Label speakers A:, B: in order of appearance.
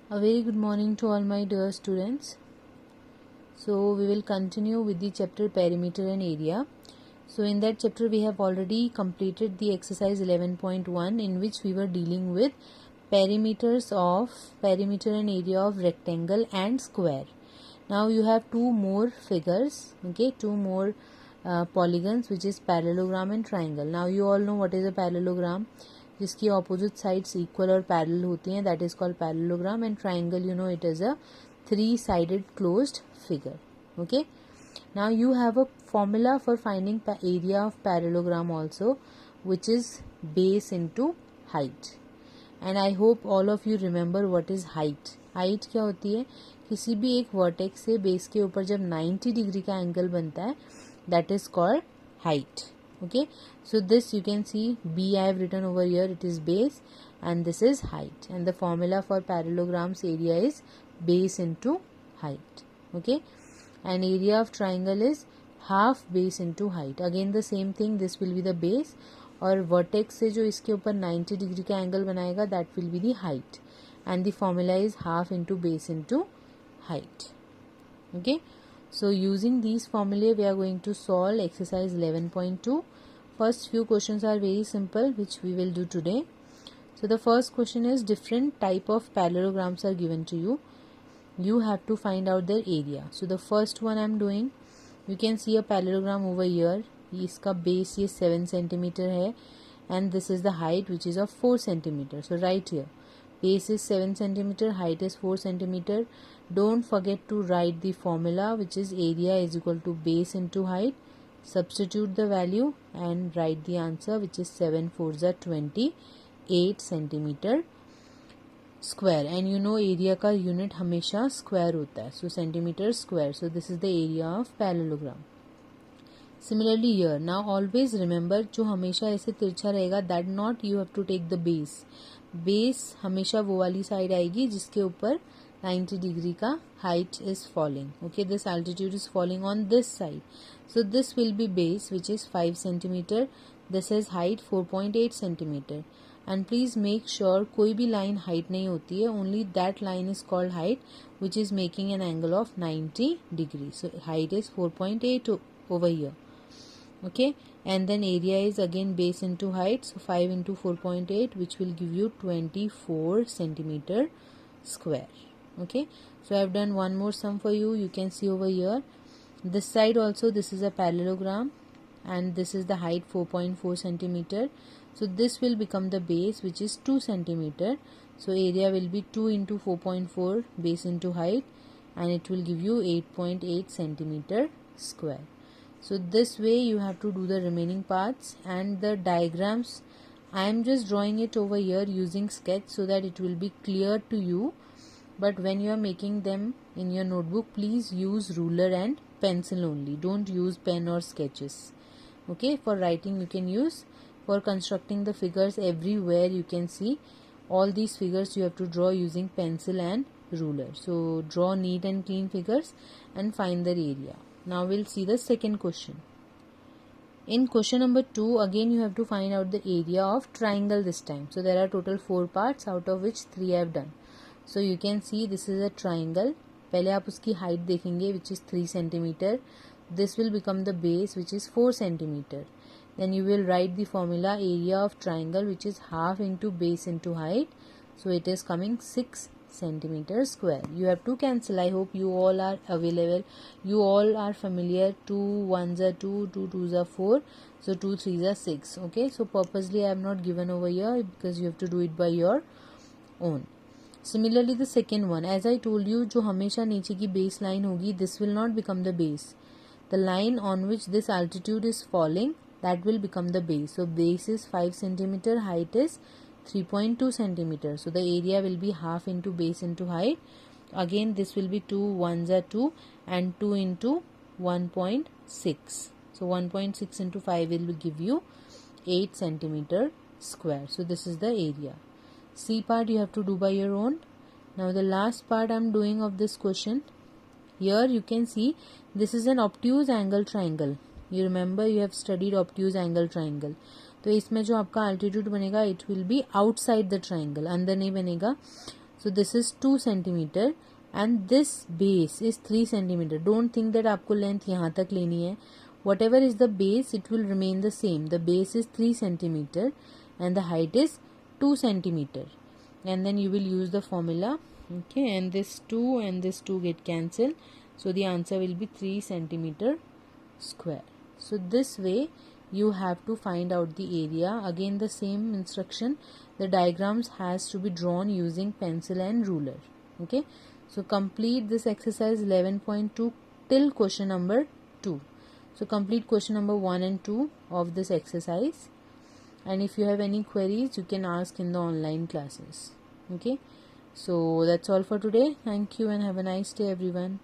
A: A very good morning to all my dear students. So we will continue with the chapter perimeter and area. So in that chapter we have already completed the exercise 11.1 in which we were dealing with perimeter and area of rectangle and square. Now you have two more figures, okay, two more polygons, which is parallelogram and triangle. Now you all know what is a parallelogram, जिसकी opposite sides equal और parallel होती हैं, that is called parallelogram. And triangle, you know, it is a 3-sided closed figure. Okay, now you have a formula for finding area of parallelogram also, which is base into height. And I hope all of you remember what is height. Height क्या होती है? किसी भी एक vertex से base के ऊपर जब 90 डिग्री का एंगल बनता है, that is called height. Okay, so this you can see B I have written over here, it is base, and this is height, and the formula for parallelogram's area is base into height. Okay, and area of triangle is half base into height. Again the same thing, this will be the base, और vertex से जो इसके ऊपर 90 degree का angle बनाएगा that will be the height, and the formula is half into base into height. Okay, so using these formulae we are going to solve exercise 11.2. First few questions are very simple, which we will do today. So the first question is, different type of parallelograms are given to you. You have to find out their area. So the first one I am doing, you can see a parallelogram over here. इसका base ये 7 centimeter है, and this is the height which is of 4 centimeter. So right here, base is 7 centimeter, height is 4 centimeter. Don't forget to write the formula, which is area is equal to base into height. Substitute the value and write the answer, which is 7 4s are 28 centimeter square. And you know area का unit हमेशा square होता है, so centimeter square. So this is the area of parallelogram. Similarly here, now always remember, जो हमेशा ऐसे तिरछा रहेगा, that not you have to take the base. Base हमेशा वो वाली साइड आएगी जिसके ऊपर 90 डिग्री का height is falling. Okay, this altitude is falling on this side. So this will be base, which is 5 centimeter. This is height 4.8 centimeter. And please make sure कोई भी line height नहीं होती है, only that line is called height, which is making an angle of 90 degree. So height is 4.8 over here. Okay, and then area is again base into height, so 5 into 4.8, which will give you 24 centimeter square. Okay, so I have done one more sum for you. You can see over here, this side also, this is a parallelogram, and this is the height 4.4 centimeter. So this will become the base, which is 2 centimeter. So area will be 2 into 4.4 base into height, and it will give you 8.8 centimeter square. So this way you have to do the remaining parts, and the diagrams I am just drawing it over here using sketch so that it will be clear to you. But when you are making them in your notebook, please use ruler and pencil only. Don't use pen or sketches. Okay, for writing you can use. For constructing the figures, everywhere you can see all these figures you have to draw using pencil and ruler. So draw neat and clean figures and find their area. Now we'll see the second question. In question number 2, again you have to find out the area of triangle this time. So there are total 4 parts, out of which 3 I have done. So you can see this is a triangle. पहले आप उसकी height देखेंगे, which is 3 centimeter. This will become the base, which is 4 centimeter. Then you will write the formula area of triangle, which is half into base into height. So it is coming 6 centimeter square. You have to cancel. I hope you all are available. You all are familiar. 2 1s are 2, 2 2s are 4. So 2 3s are 6. Okay, so purposely I have not given over here because you have to do it by your own. Similarly the second one, as I told you, जो हमेशा नीचे की base line होगी, this will not become the base. The line on which this altitude is falling, that will become the base. So base is 5 centimeter, height is 3.2 centimeter. So the area will be half into base into height. Again this will be 2 1s are 2, and 2 into 1.6. So 1.6 into 5 will give you 8 centimeter square. So this is the area. C part you have to do by your own. Now the last part I am doing of this question. Here you can see this is an obtuse angle triangle. You remember you have studied obtuse angle triangle. तो इसमें जो आपका altitude बनेगा, it will be outside the triangle, अंदर नहीं बनेगा. So this is 2 centimeter and this base is 3 centimeter. Don't think that आपको length यहाँ तक लेनी है. Whatever is the base, it will remain the same. The base is 3 centimeter and the height is 2 centimeter. And then you will use the formula. Okay, and this 2 and this 2 get cancelled. So the answer will be 3 centimeter square. So this way you have to find out the area. Again the same instruction. The diagrams has to be drawn using pencil and ruler. Okay, so complete this exercise 11.2 till question number 2. So complete question number 1 and 2 of this exercise, and if you have any queries you can ask in the online classes. Okay, so that's all for today. Thank you and have a nice day everyone.